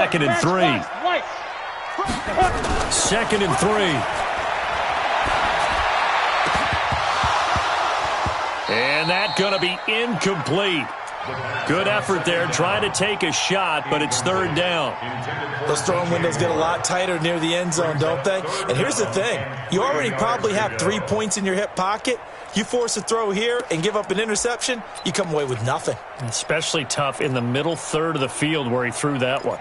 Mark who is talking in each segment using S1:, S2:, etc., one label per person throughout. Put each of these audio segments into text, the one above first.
S1: Second and 3. Second and 3. And that's going to be incomplete. Good effort there, trying to take a shot, but it's third down.
S2: Those throwing windows get a lot tighter near the end zone, don't they? And here's the thing. You already probably have 3 points in your hip pocket. You force a throw here and give up an interception, you come away with nothing.
S1: Especially tough in the middle third of the field where he threw that one.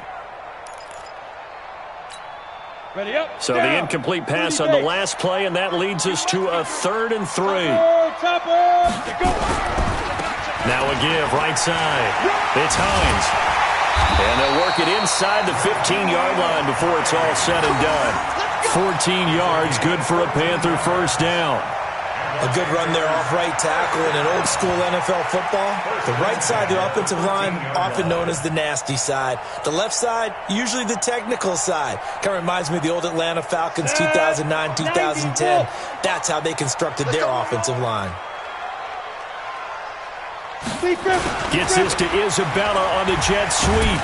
S3: Ready up.
S1: So the incomplete pass on the last play, and that leads us to a 3rd and 3. Now a give, right side. It's Hines. And they'll work it inside the 15-yard line before it's all said and done. 14 yards, good for a Panther first down.
S2: A good run there off right tackle in an old-school NFL football. The right side, the offensive line, often known as the nasty side. The left side, usually the technical side. Kind of reminds me of the old Atlanta Falcons 2009, 2010. That's how they constructed their offensive line.
S1: Gets this to Isabella on the jet sweep.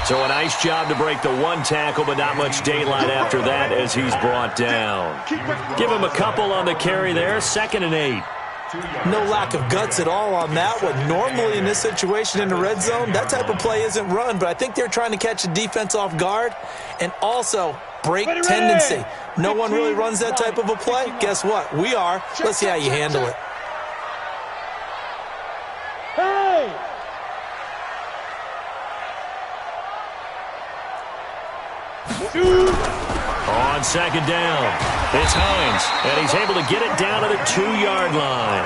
S1: So a nice job to break the one tackle, but not much daylight after that as he's brought down. Give him a couple on the carry there, 2nd and 8.
S2: No lack of guts at all on that one. Normally in this situation in the red zone, that type of play isn't run, but I think they're trying to catch the defense off guard and also break tendency. No one really runs that type of a play. Guess what? We are. Let's see how you handle it.
S1: On 2nd down, it's Hines, and he's able to get it down to the 2-yard line.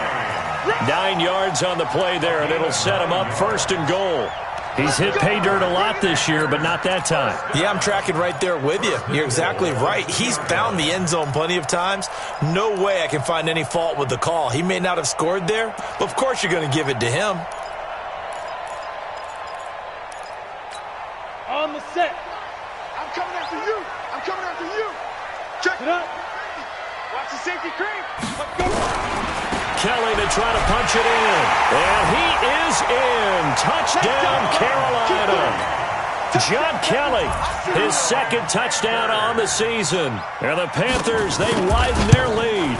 S1: 9 yards on the play there, and it'll set him up 1st and goal. He's hit pay dirt a lot this year, but not that time.
S2: Yeah, I'm tracking right there with you. You're exactly right. He's found the end zone plenty of times. No way I can find any fault with the call. He may not have scored there, but of course you're going to give it to him.
S3: On the set.
S4: I'm coming after you. I'm coming after you. Check
S3: it up.
S4: Watch the safety cream.
S3: Let's go.
S1: Kelly to try to punch it in. And he is in. Touchdown, Carolina. John Kelly, his 2nd touchdown on the season. And the Panthers, they widen their lead.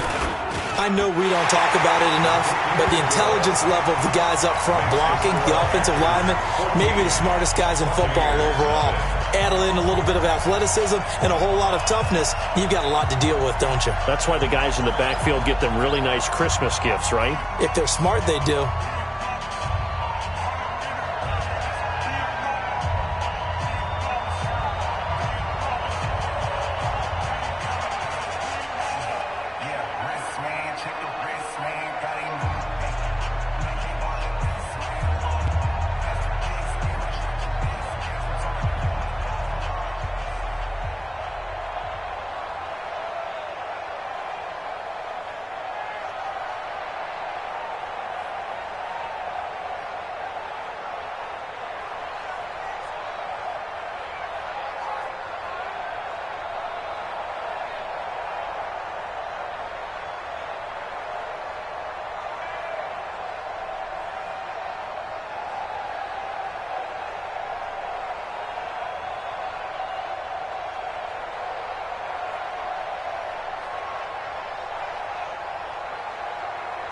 S2: I know we don't talk about it enough, but the intelligence level of the guys up front blocking, the offensive linemen, maybe the smartest guys in football overall. Add in a little bit of athleticism and a whole lot of toughness, you've got a lot to deal with, don't you?
S1: That's why the guys in the backfield get them really nice Christmas gifts, right?
S2: If they're smart, they do.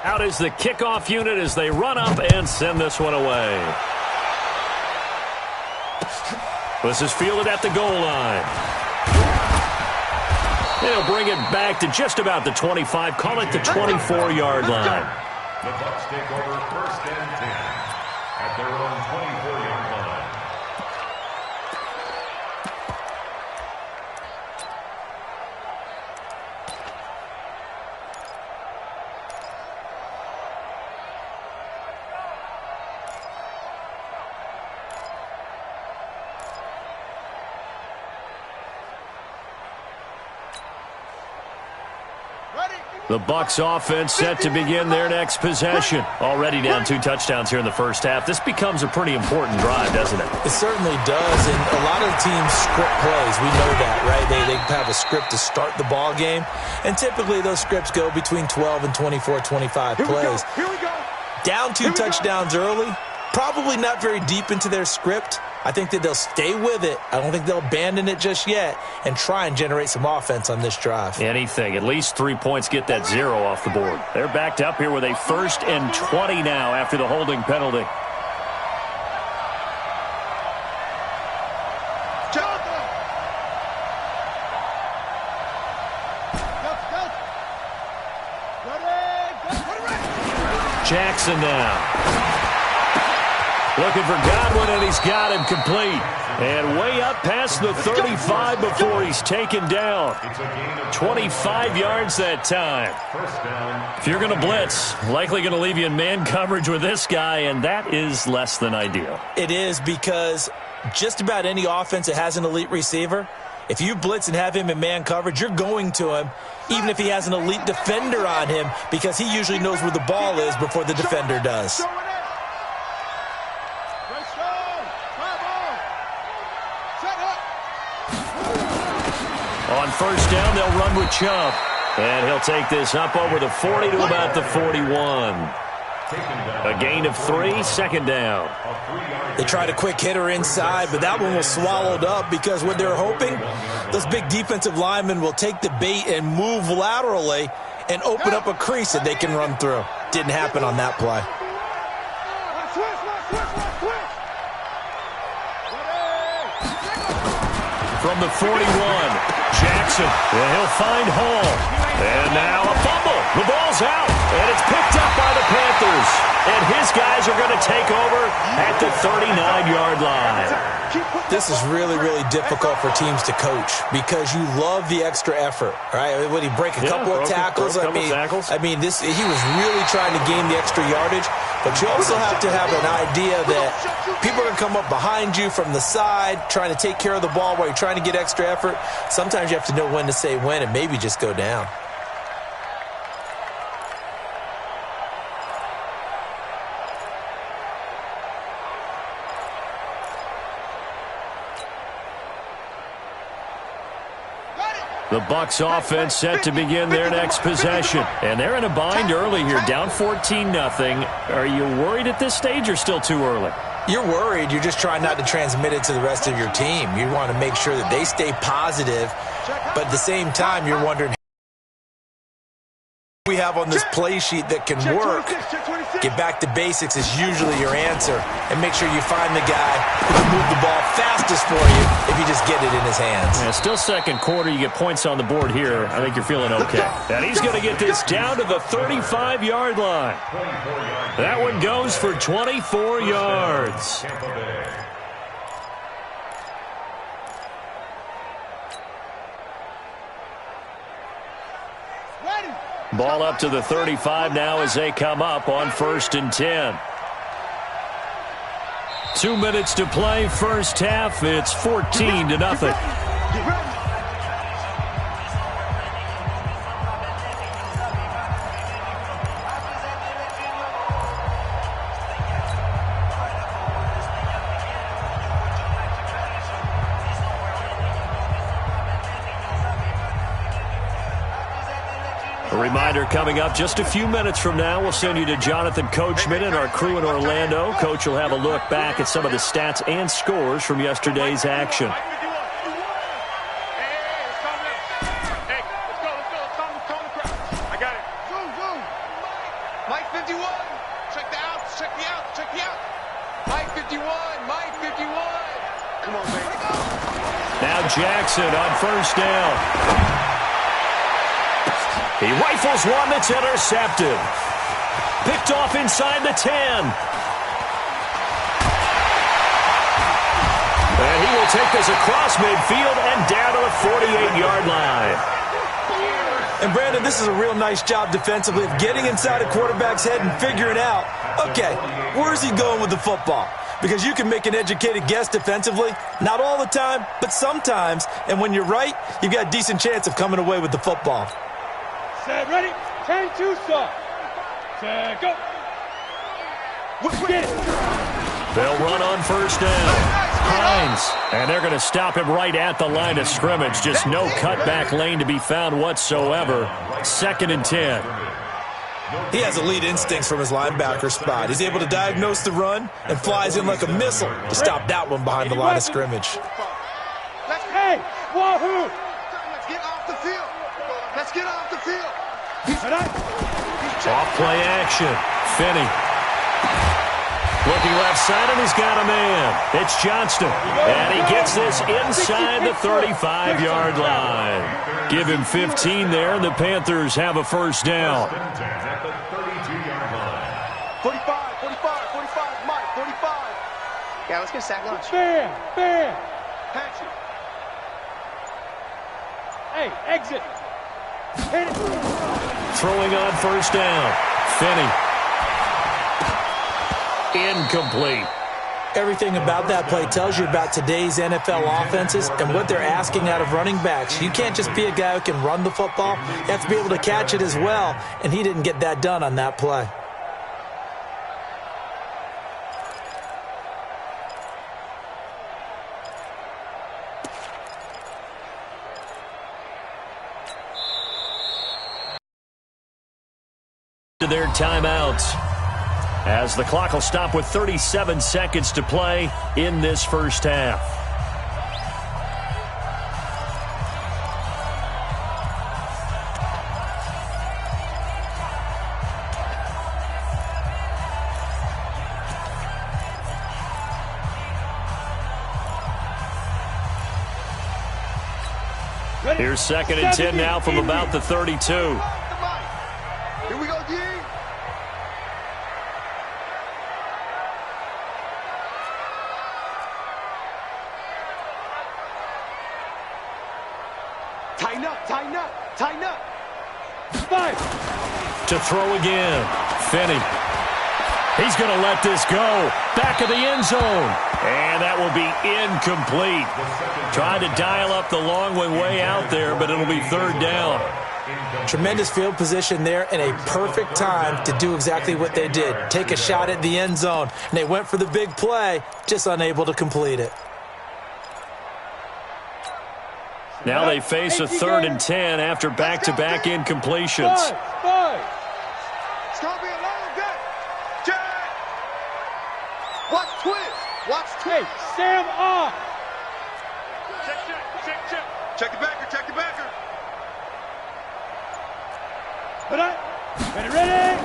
S1: Out is the kickoff unit as they run up and send this one away. This is fielded at the goal line. They'll bring it back to just about the 25, call it the 24-yard line.
S5: The Bucs take over 1st and 10 at their own 24-yard line.
S1: The Bucs offense set to begin their next possession. Already down 2 touchdowns here in the first half. This becomes a pretty important drive, doesn't it?
S2: It certainly does, and a lot of teams script plays. We know that, right? They have a script to start the ball game, and typically those scripts go between 12 and 24, 25 plays.
S4: Here we go.
S2: Down 2 touchdowns early, Probably not very deep into their script. I think that they'll stay with it. I don't think they'll abandon it just yet and try and generate some offense on this drive.
S1: Anything. At least 3 points get that 0 off the board. They're backed up here with a 1st and 20 now after the holding penalty. Jackson now. Looking for Godwin, and he's got him complete. And way up past the 35 before he's taken down. 25 yards that time. If you're going to blitz, likely going to leave you in man coverage with this guy, and that is less than ideal.
S2: It is, because just about any offense that has an elite receiver, if you blitz and have him in man coverage, you're going to him, even if he has an elite defender on him, because he usually knows where the ball is before the defender does.
S1: On 1st down, they'll run with Chubb. And he'll take this up over the 40 to about the 41. A gain of 3, 2nd down.
S2: They tried a quick hitter inside, but that one was swallowed up because what they're hoping, those big defensive linemen will take the bait and move laterally and open up a crease that they can run through. Didn't happen on that play.
S1: From the 41, Jackson, and he'll find Hall. And now a fumble. The ball's out, and it's picked up by the Panthers. And his guys are going to take over at the 39-yard line.
S2: This is really, really difficult for teams to coach because you love the extra effort, right? When he break a couple of tackles, he was really trying to gain the extra yardage. But you also have to have an idea that people are going to come up behind you from the side, trying to take care of the ball while you're trying to get extra effort. Sometimes you have to know when to say when and maybe just go down.
S1: The Bucs offense set to begin their next possession. And they're in a bind early here, down 14-0. Are you worried at this stage or still too early?
S2: You're worried. You're just trying not to transmit it to the rest of your team. You want to make sure that they stay positive, but at the same time, you're wondering, we have on this play sheet that can work. Get back to basics is usually your answer, and make sure you find the guy who can move the ball fastest for you if you just get it in his hands.
S1: Yeah, still 2nd quarter. You get points on the board here. I think you're feeling okay. And he's going to get this down to the 35-yard line. That one goes for 24 yards. Ball up to the 35 now as they come up on 1st and 10. 2 minutes to play, first half. It's 14-0. A reminder coming up just a few minutes from now, we'll send you to Jonathan Coachman and our crew in Orlando. Coach will have a look back at some of the stats and scores from yesterday's action.
S4: I got it. Zoom. Mike 51. Check the outs. Check the out. Check the out. Mike 51. Mike 51. Come on, baby.
S1: Now Jackson on 1st down. He rifles one that's intercepted. Picked off inside the 10. And he will take this across midfield and down to the 48-yard line.
S2: And Brandon, this is a real nice job defensively of getting inside a quarterback's head and figuring out, okay, where's he going with the football? Because you can make an educated guess defensively, not all the time, but sometimes. And when you're right, you've got a decent chance of coming away with the football.
S3: Set, ready, 10-2 start. Set, go. Get it.
S1: They'll run on 1st down. Hines, and they're going to stop him right at the line of scrimmage. Just no cutback lane to be found whatsoever. 2nd and 10.
S2: He has elite instincts from his linebacker spot. He's able to diagnose the run and flies in like a missile to stop that one behind the line of scrimmage.
S3: Hey, wahoo!
S4: Let's get off the field. Let's get off the field.
S1: Off play action. Finney. Looking left side, and he's got a man. It's Johnston. And he gets this inside the 35-yard line. Give him 15 there, and the Panthers have a first down.
S5: At the 32-yard line.
S4: 45, 45, Mike, 45. Yeah, let's get a sack lunch.
S3: Bam!
S4: Patch it.
S3: Hey, exit! Hit it!
S1: Throwing on first down. Finney. Incomplete.
S2: Everything about that play tells you about today's NFL offenses and what they're asking out of running backs. You can't just be a guy who can run the football. You have to be able to catch it as well, and he didn't get that done on that play.
S1: To their timeouts, as the clock will stop with 37 seconds to play in this first half. Here's 2nd and 10 now from about the 32.
S4: Here we go, D. Tighten up.
S3: 5.
S1: To throw again. Finney. He's going to let this go. Back of the end zone. And that will be incomplete. Trying to dial up the long way out there, but it'll be 3rd down.
S2: Tremendous field position there and a perfect time to do exactly what they did. Take a shot at the end zone. And they went for the big play, just unable to complete it.
S1: Now they face a 3rd and 10 after back-to-back incompletions.
S3: 5.
S4: It's going to be a long day. Jack. Watch twist.
S3: Hey, Sam off.
S4: Check. Check the backer.
S3: Ready?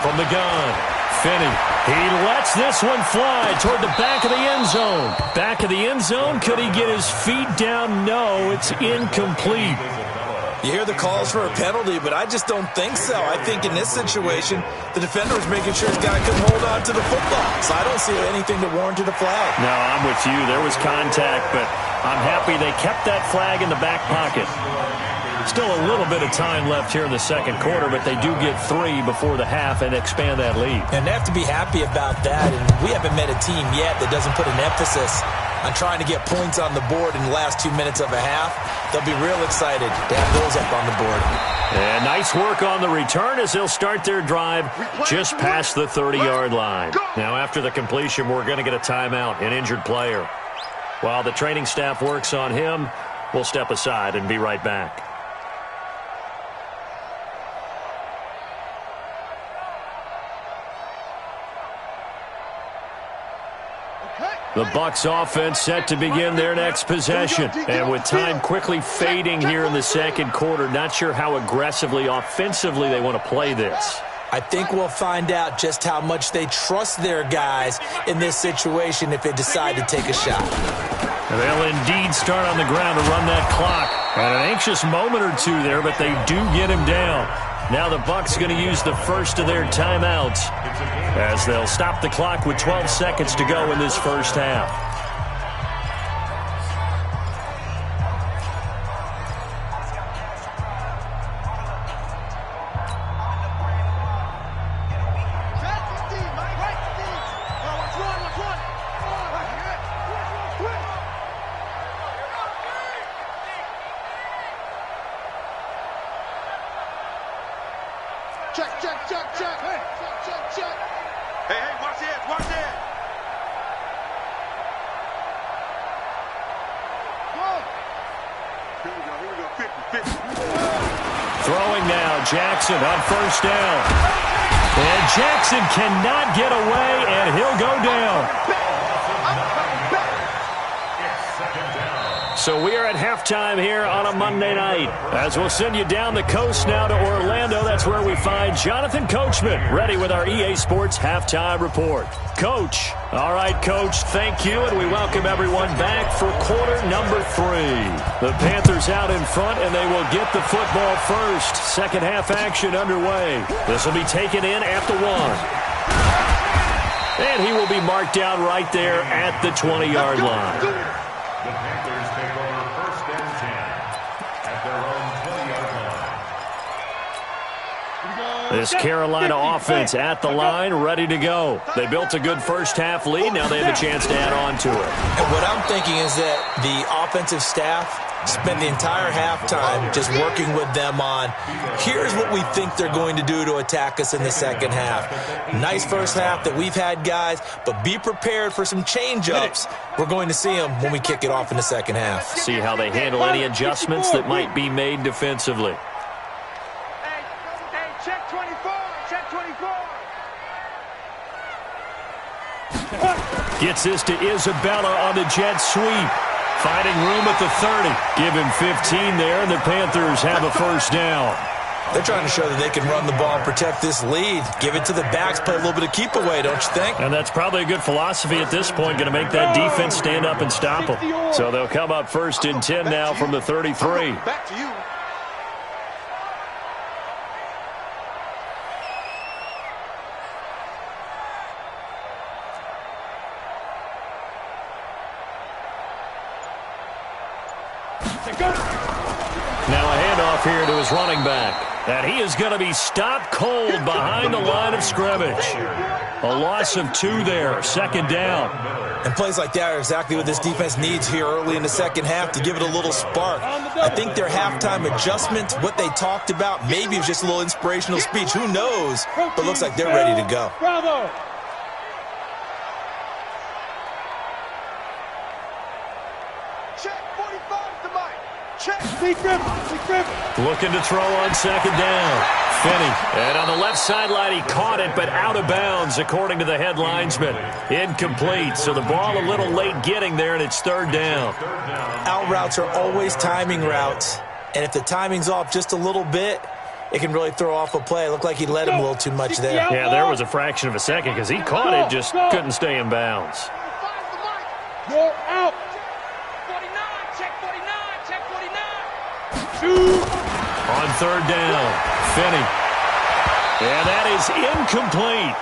S1: From the gun, Finney. He lets this one fly toward the back of the end zone. Back of the end zone. Could he get his feet down? No, it's incomplete.
S2: You hear the calls for a penalty, but I just don't think so. I think in this situation, the defender was making sure his guy couldn't hold on to the football. So I don't see anything to warrant a flag.
S1: No, I'm with you. There was contact, but I'm happy they kept that flag in the back pocket. Still a little bit of time left here in the 2nd quarter, but they do get 3 before the half and expand that lead.
S2: And they have to be happy about that. And we haven't met a team yet that doesn't put an emphasis on trying to get points on the board in the last 2 minutes of a half. They'll be real excited to have those up on the board.
S1: And nice work on the return as they'll start their drive just past the 30-yard line. Now, after the completion, we're going to get a timeout, an injured player. While the training staff works on him, we'll step aside and be right back. The Bucs offense set to begin their next possession. And with time quickly fading here in the 2nd quarter, not sure how aggressively, offensively they want to play this.
S2: I think we'll find out just how much they trust their guys in this situation if they decide to take a shot.
S1: They'll indeed start on the ground to run that clock. And an anxious moment or two there, but they do get him down. Now the Bucs going to use the first of their timeouts as they'll stop the clock with 12 seconds to go in this first half. Throwing now, Jackson on first down. And Jackson cannot get away, and he'll go down. So we are at halftime here on a Monday night. As we'll send you down the coast now to Orlando, that's where we find Jonathan Coachman, ready with our EA Sports Halftime Report. Coach. All right, Coach, thank you, and we welcome everyone back for quarter number 3. The Panthers out in front, and they will get the football first. Second half action underway. This will be taken in at the 1. And he will be marked down right there at the 20-yard line.
S5: The Panthers take over first and 10 at their own 20-yard line.
S1: This Carolina offense at the line, ready to go. They built a good first-half lead. Now they have a chance to add on to it.
S2: And what I'm thinking is that the offensive staff spent the entire halftime just working with them on, here's what we think they're going to do to attack us in the second half. Nice first half that we've had, guys, but be prepared for some change-ups. We're going to see them when we kick it off in the second half.
S1: See how they handle any adjustments that might be made defensively.
S4: Hey, check 24, check 24.
S1: Gets this to Isabella on the jet sweep. Finding room at the 30. Give him 15 there, and the Panthers have a first down.
S2: They're trying to show that they can run the ball and protect this lead. Give it to the backs, play a little bit of keep away, don't you think?
S1: And that's probably a good philosophy at this point, going to make that defense stand up and stop them. So they'll come up first and 10 now from the 33.
S4: Back to you.
S1: Now a handoff here to his running back. And he is going to be stopped cold behind the line of scrimmage. A loss of 2 there, second down.
S2: And plays like that are exactly what this defense needs here early in the second half to give it a little spark. I think their halftime adjustment, what they talked about, maybe it was just a little inspirational speech. Who knows? But looks like they're ready to go.
S3: Bravo.
S4: Check 45 to Mike. Check.
S1: Looking to throw on second down. Finney. And on the left sideline, he caught it, but out of bounds, according to the head linesman. Incomplete. So the ball a little late getting there, and it's third down.
S2: Out routes are always timing routes. And if the timing's off just a little bit, it can really throw off a play. It looked like he led him a little too much there.
S1: Yeah, there was a fraction of a second because he caught it, just couldn't stay in bounds.
S3: You're out.
S4: 49, check 49, check 49.
S1: On third down, Finney. And that is incomplete.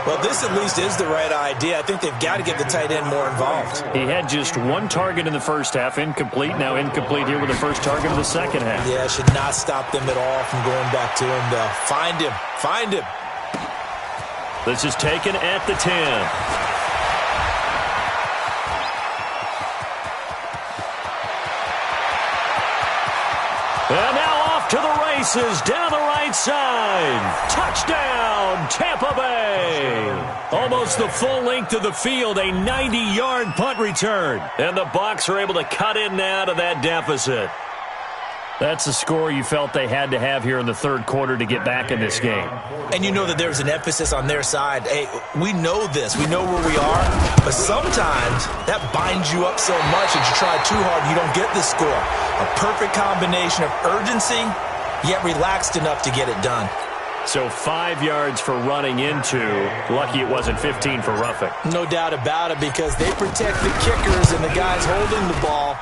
S2: Well, this at least is the right idea. I think they've got to get the tight end more involved.
S1: He had just 1 target in the first half, incomplete. Now incomplete here with the first target of the second half.
S2: Yeah, should not stop them at all from going back to him, though. Find him. Find him.
S1: This is taken at the 10. And now off to the races, down the right side. Touchdown, Tampa Bay. Almost the full length of the field, a 90-yard punt return. And the Bucs are able to cut in now to that deficit. That's the score you felt they had to have here in the third quarter to get back in this game.
S2: And you know that there's an emphasis on their side. Hey, we know this. We know where we are. But sometimes that binds you up so much that you try too hard and you don't get the score. A perfect combination of urgency, yet relaxed enough to get it done.
S1: So 5 yards for running into. Lucky it wasn't 15 for roughing.
S2: No doubt about it, because they protect the kickers and the guys holding the ball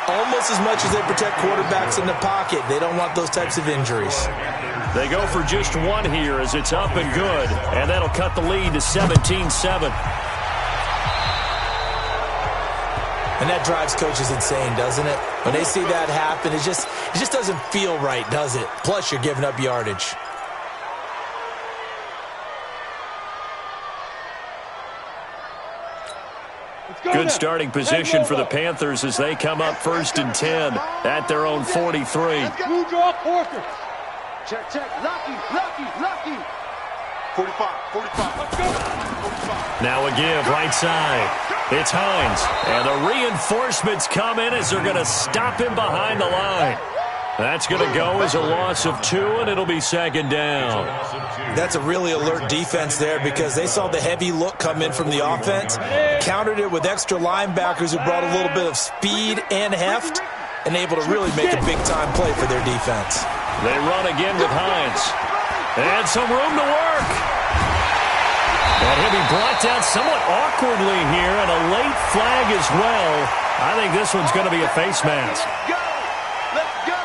S2: almost as much as they protect quarterbacks in the pocket. They don't want those types of injuries.
S1: They go for just 1 here as it's up and good. And that'll cut the lead to 17-7.
S2: And that drives coaches insane, doesn't it? When they see that happen, it just doesn't feel right, does it? Plus, you're giving up yardage.
S1: Good starting position for the Panthers as they come up first and 10 at their own 43.
S3: Blue draw quarters.
S4: Check. Lucky. 45.
S3: Let's go.
S4: 45.
S1: Now a give right side. It's Hines. And the reinforcements come in as they're going to stop him behind the line. That's going to go as a loss of 2, and it'll be second down.
S2: That's a really alert defense there because they saw the heavy look come in from the offense, countered it with extra linebackers who brought a little bit of speed and heft, and able to really make a big-time play for their defense.
S1: They run again with Hines. And some room to work. And he'll be brought down somewhat awkwardly here, and a late flag as well. I think this one's going to be a face mask.
S4: Let's go!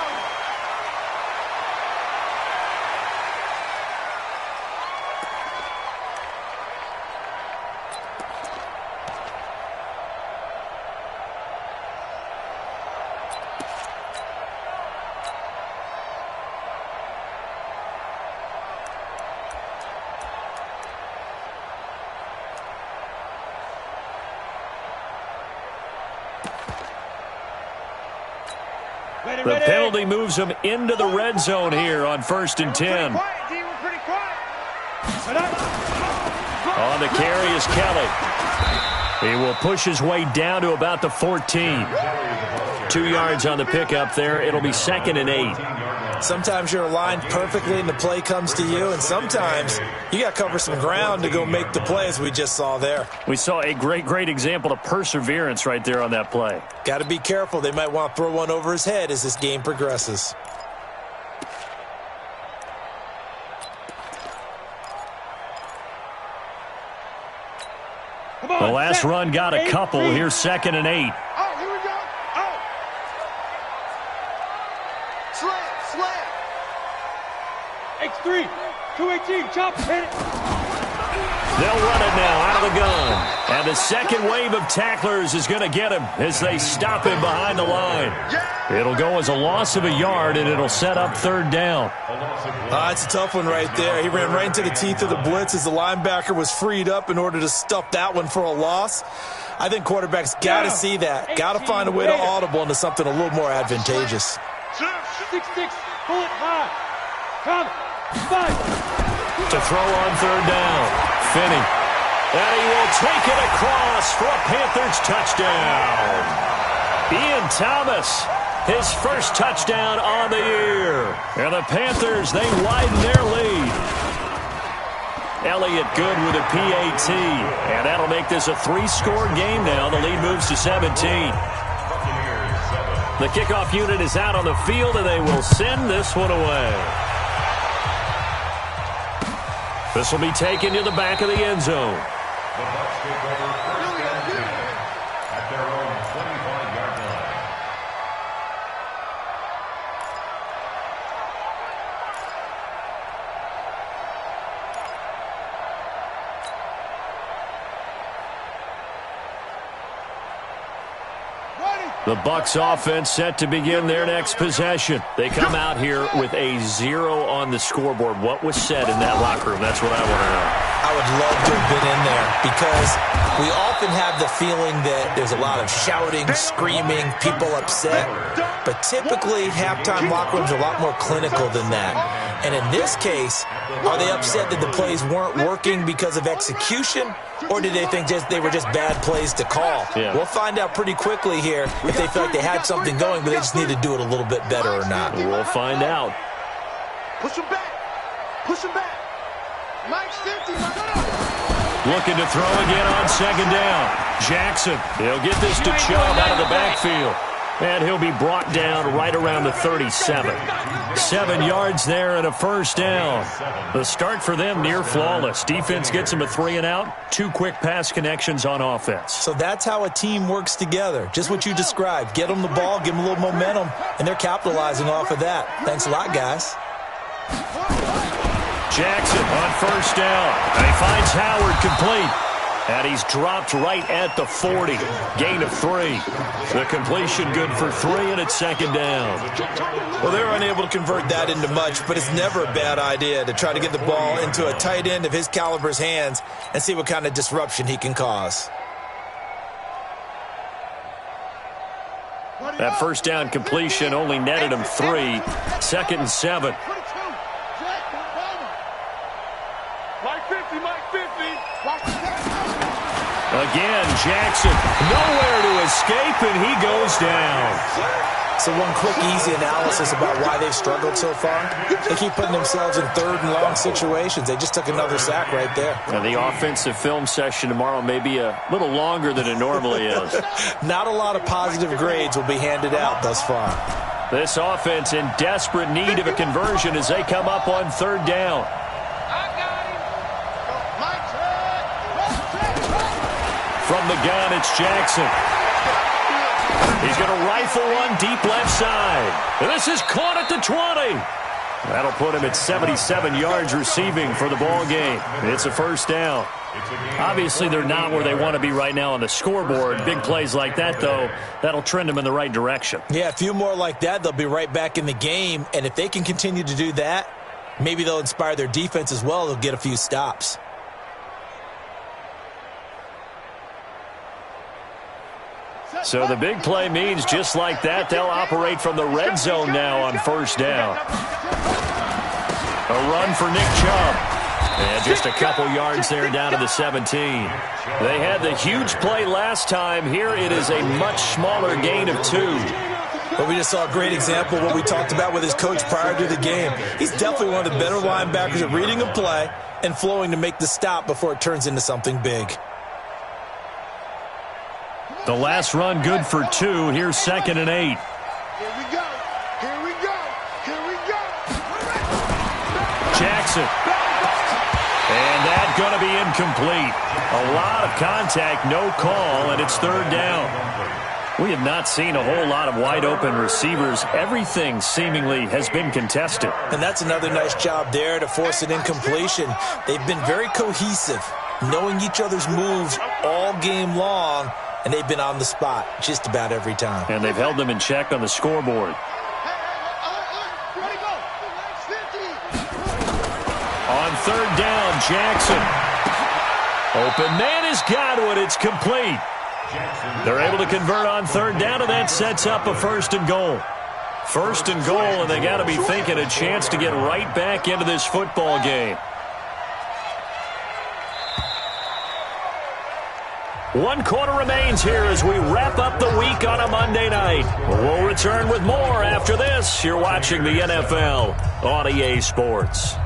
S1: The penalty moves them into the red zone here on 1st and 10. On the carry is Kelly. He will push his way down to about the 14. 2 yards on the pickup there. It'll be 2nd and 8.
S2: Sometimes you're aligned perfectly and the play comes to you, and sometimes you got to cover some ground to go make the play, as we just saw there.
S1: We saw a great example of perseverance right there on that play.
S2: Got to be careful. They might want to throw one over his head as this game progresses.
S1: The last run got a couple. Here's 2nd and 8.
S4: Oh, here we go. Oh. Slam.
S3: X3, 218, chop, hit it.
S1: They'll run it now out of the gun. And the second wave of tacklers is going to get him as they stop him behind the line. It'll go as a loss of a yard, and it'll set up 3rd down.
S2: It's a tough one right there. He ran right into the teeth of the blitz as the linebacker was freed up in order to stuff that one for a loss. I think quarterbacks got to see that. Got to find a way to audible into something a little more advantageous.
S3: 6-6, pull it high. Come, 5.
S1: To throw on 3rd down. Finney. And he will take it across for a Panthers touchdown. Ian Thomas, his first touchdown on the year. And the Panthers, they widen their lead. Elliott good with a PAT. And that'll make this a 3-score game now. The lead moves to 17. The kickoff unit is out on the field, and they will send this one away. This will be taken to the back of the end zone.
S5: The Bucs take over 1st and 10 at their own 25-yard line.
S1: The Bucs offense set to begin their next possession. They come out here with a 0 on the scoreboard. What was said in that locker room? That's what I want to know.
S2: I would love to have been in there because we often have the feeling that there's a lot of shouting, screaming, people upset. But typically, halftime locker rooms are a lot more clinical than that. And in this case, are they upset that the plays weren't working because of execution? Or did they think they were just bad plays to call?
S1: Yeah.
S2: We'll find out pretty quickly here if they feel like they had something going, but they just need to do it a little bit better or not.
S1: We'll find out.
S4: Push him back. Push him back. Mike's 50.
S1: Looking to throw again on 2nd down. Jackson, he'll get this to Chubb out of the backfield. And he'll be brought down right around the 37. 7 yards there and a 1st down. The start for them near flawless. Defense gets them a 3 and out. 2 quick pass connections on offense.
S2: So that's how a team works together. Just what you described. Get them the ball, give them a little momentum, and they're capitalizing off of that. Thanks a lot, guys.
S1: Jackson on 1st down. And he finds Howard complete. And he's dropped right at the 40. Gain of 3. The completion good for 3, and it's 2nd down.
S2: Well, they're unable to convert that into much, but it's never a bad idea to try to get the ball into a tight end of his caliber's hands and see what kind of disruption he can cause.
S1: That 1st down completion only netted him 3. 2nd and 7.
S4: Mike 50, Mike 50.
S1: Again, Jackson nowhere to escape, and he goes down.
S2: So one quick, easy analysis about why they've struggled so far. They keep putting themselves in third and long situations. They just took another sack right there.
S1: And the offensive film session tomorrow may be a little longer than it normally is.
S2: Not a lot of positive grades will be handed out thus far.
S1: This offense in desperate need of a conversion as they come up on third down. From the gun, it's Jackson. He's going to rifle one deep left side. And this is caught at the 20. That'll put him at 77 yards receiving for the ball game. It's a first down. Obviously, they're not where they want to be right now on the scoreboard. Big plays like that, though, that'll trend them in the right direction.
S2: Yeah, a few more like that, they'll be right back in the game. And if they can continue to do that, maybe they'll inspire their defense as well. They'll get a few stops.
S1: So the big play means just like that, they'll operate from the red zone now on first down. A run for Nick Chubb. And just a couple yards there down to the 17. They had the huge play last time. Here it is a much smaller gain of 2.
S2: But we just saw a great example of what we talked about with his coach prior to the game. He's definitely one of the better linebackers at reading a play and flowing to make the stop before it turns into something big.
S1: The last run good for 2. Here's 2nd and 8.
S4: Here we go. Here we go. Here we go.
S1: Jackson. And that's going to be incomplete. A lot of contact, no call, and it's third down. We have not seen a whole lot of wide-open receivers. Everything seemingly has been contested.
S2: And that's another nice job there to force an incompletion. They've been very cohesive, knowing each other's moves all game long, and they've been on the spot just about every time.
S1: And they've held them in check on the scoreboard. On third down, Jackson. Open man has got it. It's complete. They're able to convert on third down, and that sets up a 1st and goal. 1st and goal, and they got to be thinking a chance to get right back into this football game. 1 quarter remains here as we wrap up the week on a Monday night. We'll return with more after this. You're watching the NFL on EA Sports.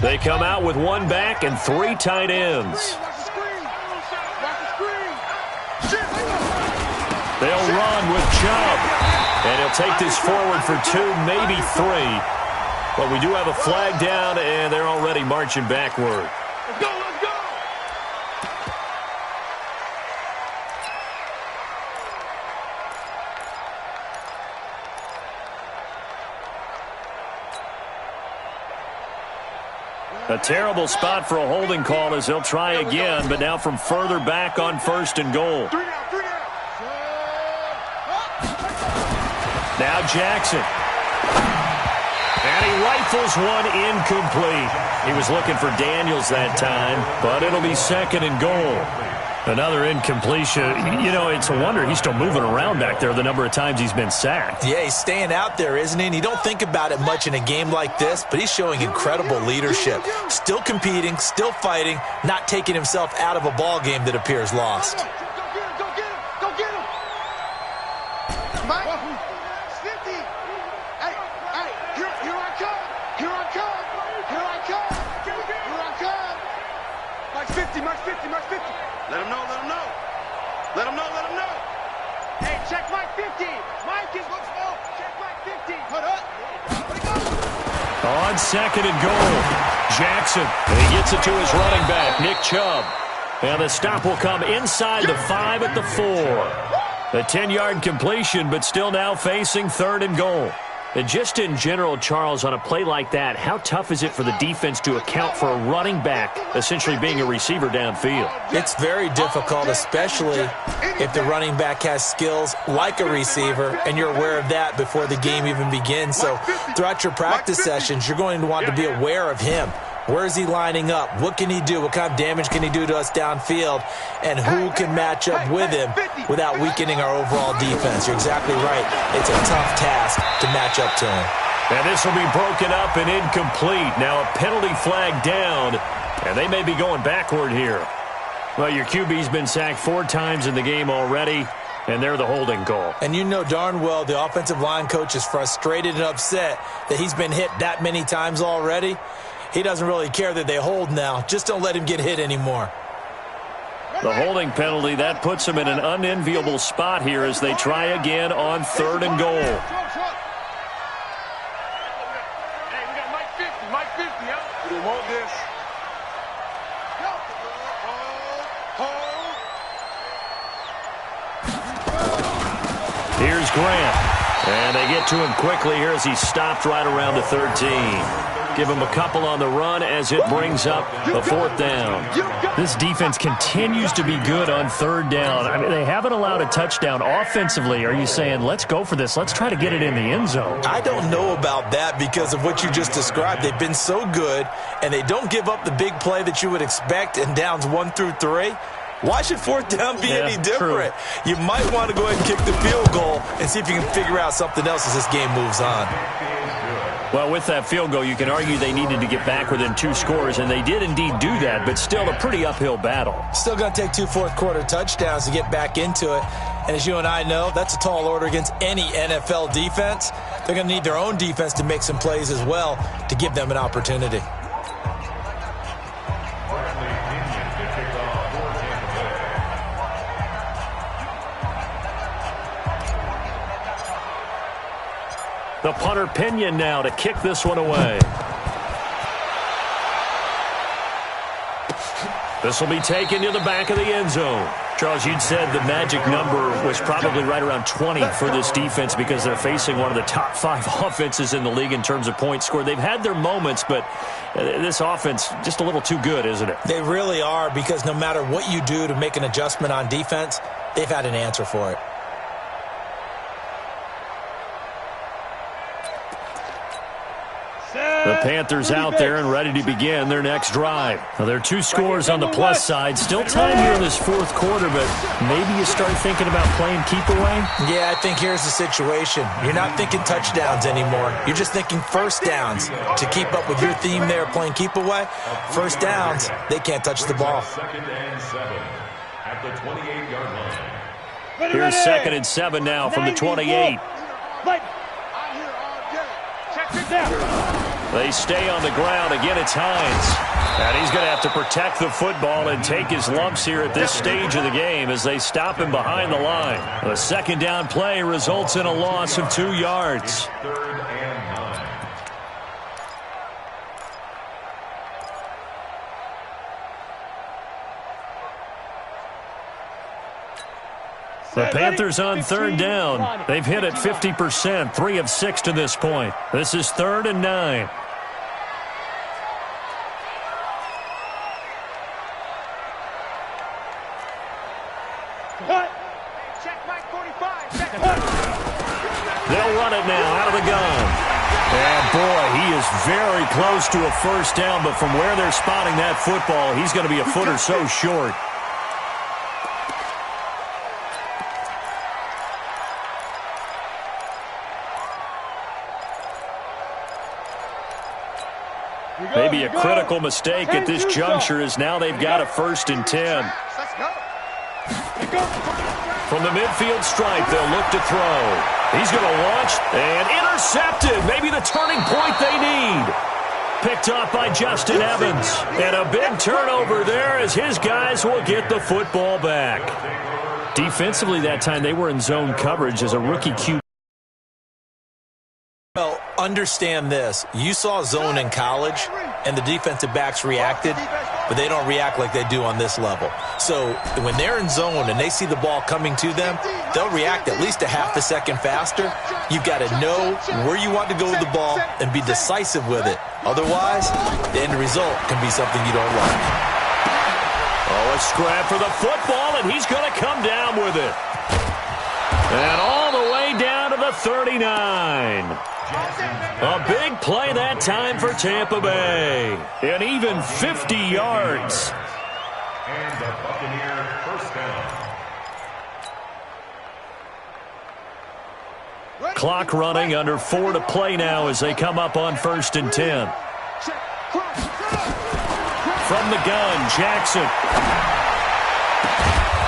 S1: They come out with 1 back and 3 tight ends. They'll run with Chubb. And he'll take this forward for 2, maybe 3. But we do have a flag down, and they're already marching backward.
S4: Let's go, let's go.
S1: A terrible spot for a holding call as he'll try again, but now from further back on 1st and goal. Now Jackson. And he rifles one incomplete. He was looking for Daniels that time, but it'll be 2nd and goal. Another incompletion. You know, it's a wonder he's still moving around back there the number of times he's been sacked.
S2: Yeah, he's staying out there, isn't he? And you don't think about it much in a game like this, but he's showing incredible leadership. Still competing, still fighting, not taking himself out of a ball game that appears lost.
S4: Go get him, go get him, go get him. Mike, 50. Hey, here I come. Here I come. Here I come. Here I come. Mike 50, Mike 50, Mike 50. Let him know, let him know. Let him know, let him know. Hey, check Mike 50. Mike is looks off. Check Mike 50. Put up.
S1: On 2nd and goal, Jackson. And he gets it to his running back, Nick Chubb. And the stop will come inside the 5 at the 4. A 10-yard completion, but still now facing 3rd and goal. And just in general, Charles, on a play like that, how tough is it for the defense to account for a running back essentially being a receiver downfield?
S2: It's very difficult, especially if the running back has skills like a receiver, and you're aware of that before the game even begins. So throughout your practice sessions, you're going to want to be aware of him. Where is he lining up? What can he do? What kind of damage can he do to us downfield? And who can match up with him without weakening our overall defense? You're exactly right. It's a tough task to match up to him.
S1: And this will be broken up and incomplete. Now a penalty flag down, and they may be going backward here. Well, your QB's been sacked 4 times in the game already, and they're the holding call.
S2: And you know darn well the offensive line coach is frustrated and upset that he's been hit that many times already. He doesn't really care that they hold now. Just don't let him get hit anymore.
S1: The holding penalty, that puts them in an unenviable spot here as they try again on 3rd and goal.
S4: Hey, we got Mike 50, yeah? We didn't want this.
S1: Here's Grant. And they get to him quickly here as he stopped right around the 13. Give him a couple on the run as it brings up a 4th down.
S6: This defense continues to be good on 3rd down. I mean, they haven't allowed a touchdown. Offensively, are you saying, let's go for this, let's try to get it in the end zone?
S2: I don't know about that because of what you just described. They've been so good, and they don't give up the big play that you would expect in downs 1 through 3. Why should 4th down be any different?
S6: True.
S2: You might want to go ahead and kick the field goal and see if you can figure out something else as this game moves on.
S1: Well, with that field goal, you can argue they needed to get back within 2 scores, and they did indeed do that, but still a pretty uphill battle.
S2: Still going to take 2 fourth-quarter touchdowns to get back into it. And as you and I know, that's a tall order against any NFL defense. They're going to need their own defense to make some plays as well to give them an opportunity.
S1: The punter Pinion now to kick this one away. This will be taken to the back of the end zone. Charles, you'd said the magic number was probably right around 20 for this defense because they're facing one of the top 5 offenses in the league in terms of points scored. They've had their moments, but this offense just a little too good, isn't it?
S2: They really are, because no matter what you do to make an adjustment on defense, they've had an answer for it.
S1: The Panthers out there and ready to begin their next drive. Now, there are 2 scores on the plus side. Still time here in this 4th quarter, but maybe you start thinking about playing keep away?
S2: Yeah, I think here's the situation. You're not thinking touchdowns anymore. You're just thinking first downs. To keep up with your theme there, playing keep away, first downs, they can't touch the ball.
S5: 2nd and 7 at the 28-yard line.
S1: Here's 2nd and 7 now from the 28. They stay on the ground. Again, it's Hines. And he's going to have to protect the football and take his lumps here at this stage of the game as they stop him behind the line. The 2nd down play results in a loss of 2 yards.
S5: 3rd and 9.
S1: The Panthers on 3rd down. They've hit it 50%, 3 of 6 to this point. This is 3rd and 9. They'll run it now out of the gun. And boy, he is very close to a first down, but from where they're spotting that football, he's going to be a foot or so short. Maybe a critical mistake at this juncture as now they've got a 1st and 10. From the midfield stripe, they'll look to throw. He's going to launch and intercepted. Maybe the turning point they need. Picked off by Justin Evans. And a big turnover there as his guys will get the football back. Defensively that time, they were in zone coverage as a rookie QB.
S2: Well, understand this. You saw zone in college, and the defensive backs reacted, but they don't react like they do on this level. So when they're in zone and they see the ball coming to them, they'll react at least a half a second faster. You've got to know where you want to go with the ball and be decisive with it. Otherwise, the end result can be something you don't like.
S1: Oh, a scrap for the football, and he's going to come down with it. And all the way down to the 39. A big play that time for Tampa Bay. And even 50 yards.
S5: And the Buccaneer first down.
S1: Clock running, under 4 to play now as they come up on 1st and 10. From the gun, Jackson.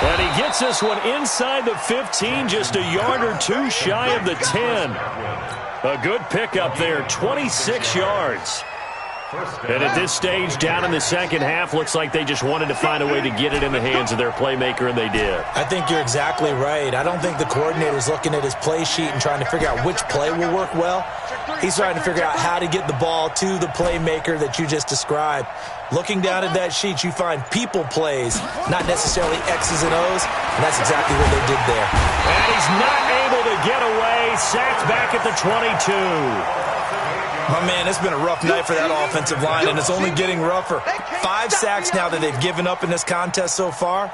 S1: And he gets this one inside the 15, just a yard or two shy of the 10. A good pickup there, 26 yards. And at this stage, down in the second half, looks like they just wanted to find a way to get it in the hands of their playmaker, and they did.
S2: I think you're exactly right. I don't think the coordinator's looking at his play sheet and trying to figure out which play will work well. He's trying to figure out how to get the ball to the playmaker that you just described. Looking down at that sheet, you find people plays, not necessarily X's and O's, and that's exactly what they did there.
S1: And he's not able to get away. Sacked back at the 22.
S2: My man, it's been a rough night for that offensive line, and it's only getting rougher. 5 sacks now that they've given up in this contest so far.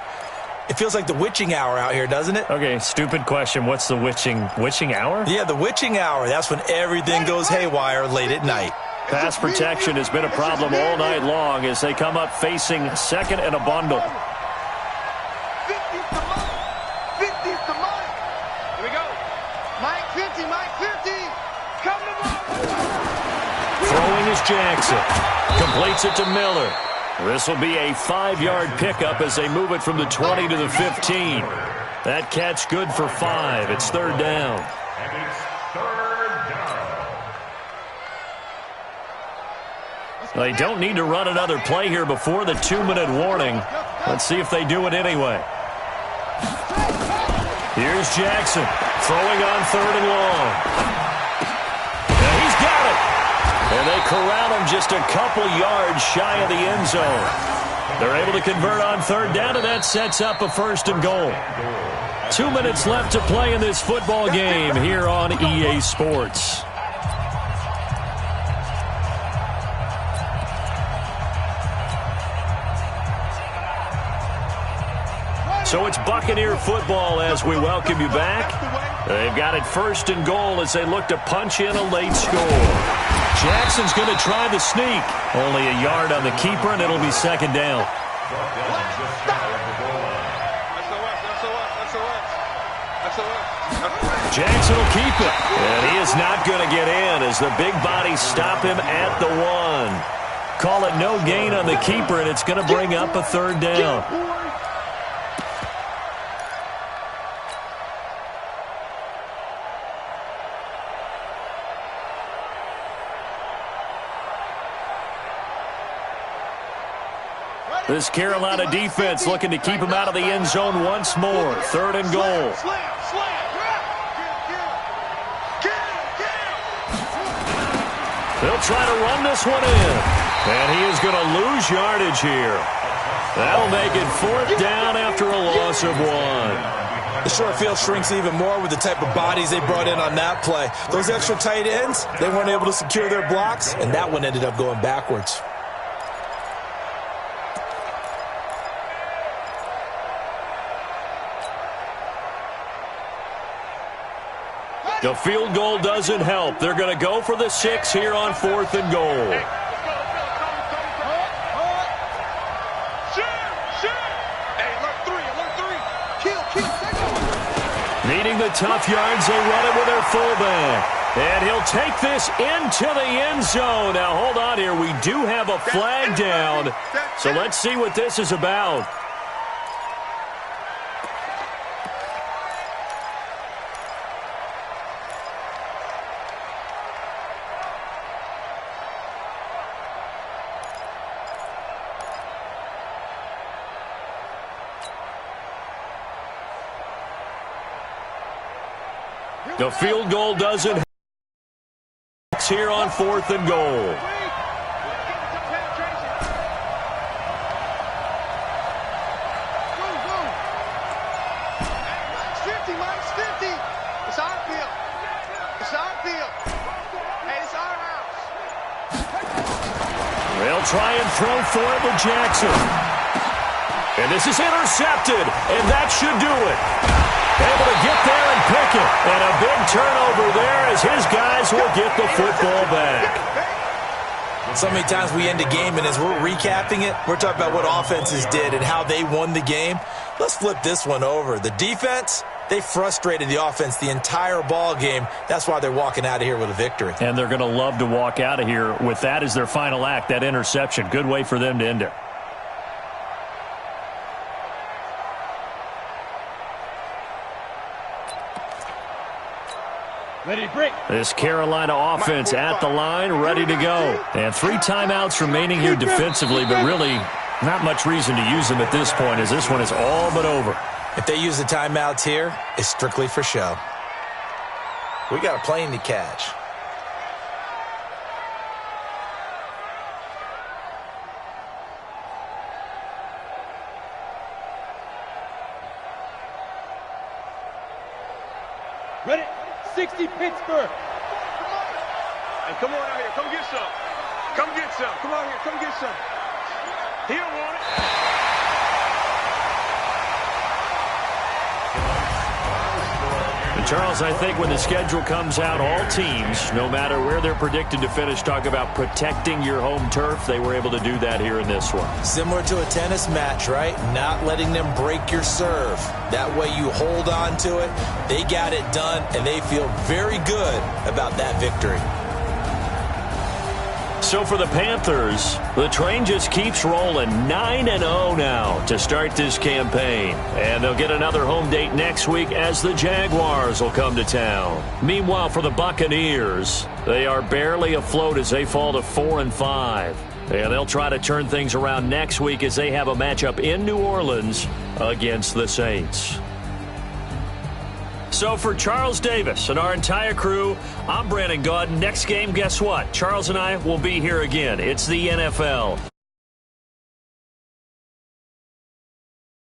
S2: It feels like the witching hour out here, doesn't it?
S6: Okay, stupid question. What's the witching hour?
S2: Yeah, the witching hour. That's when everything goes haywire late at night.
S1: Pass protection has been a problem all night long as they come up facing 2nd and a bundle.
S4: 50's the Mike. 50's the Mike. Here we go. Mike 50, Mike 50. Come to Mike.
S1: Throwing is Jackson. Completes it to Miller. This will be a 5-yard pickup as they move it from the 20 to the 15. That catch good for 5. It's 3rd down.
S5: And it's 3rd down.
S1: They don't need to run another play here before the 2-minute warning. Let's see if they do it anyway. Here's Jackson throwing on 3rd and long. And he's got it. And they corral him just a couple yards shy of the end zone. They're able to convert on 3rd down, and that sets up a 1st and goal. 2 minutes left to play in this football game here on EA Sports. So it's Buccaneer football as we welcome you back. They've got it 1st and goal as they look to punch in a late score. Jackson's going to try the sneak. Only a yard on the keeper, and it'll be 2nd down. Jackson will keep it, and he is not going to get in as the big bodies stop him at the 1. Call it no gain on the keeper, and it's going to bring up a 3rd down. This Carolina defense looking to keep him out of the end zone once more. 3rd and goal. They'll try to run this one in. And he is going to lose yardage here. That'll make it 4th down after a loss of 1.
S2: The short field shrinks even more with the type of bodies they brought in on that play. Those extra tight ends, they weren't able to secure their blocks, and that one ended up going backwards.
S1: The field goal doesn't help. They're going to go for the 6 here on 4th and goal. Needing the tough yards, they run it with their fullback. And he'll take this into the end zone. Now, hold on here. We do have a flag down. So let's see what this is about. The field goal doesn't help here on 4th and goal.
S4: Mike's 50. It's our field. It's our field. Hey, it's our house.
S1: They'll try and throw for it with Jackson. And this is intercepted, and that should do it. Able to get there and pick it. And a big turnover there as his guys will get the football back.
S2: So many times we end a game, and as we're recapping it, we're talking about what offenses did and how they won the game. Let's flip this one over. The defense, they frustrated the offense the entire ball game. That's why they're walking out of here with a victory.
S6: And they're going to love to walk out of here with that as their final act, that interception. Good way for them to end it.
S3: Ready, break.
S6: This Carolina offense at the line, ready to go. And 3 timeouts remaining here defensively, but really not much reason to use them at this point as this one is all but over.
S2: If they use the timeouts here, it's strictly for show. We got a plane to catch.
S3: Ready, 60 Pittsburgh.
S4: Hey, come on out here. Come get some. Come get some. Come on here. Come get some. He don't want it.
S1: And Charles, I think when the schedule comes out, all teams, no matter where they're predicted to finish, talk about protecting your home turf. They were able to do that here in this one.
S2: Similar to a tennis match, right? Not letting them break your serve. That way you hold on to it. They got it done, and they feel very good about that victory.
S1: So for the Panthers, the train just keeps rolling 9-0 now to start this campaign. And they'll get another home date next week as the Jaguars will come to town. Meanwhile, for the Buccaneers, they are barely afloat as they fall to 4-5. And they'll try to turn things around next week as they have a matchup in New Orleans against the Saints. So for Charles Davis and our entire crew, I'm Brandon Gaudin. Next game, guess what? Charles and I will be here again. It's the NFL.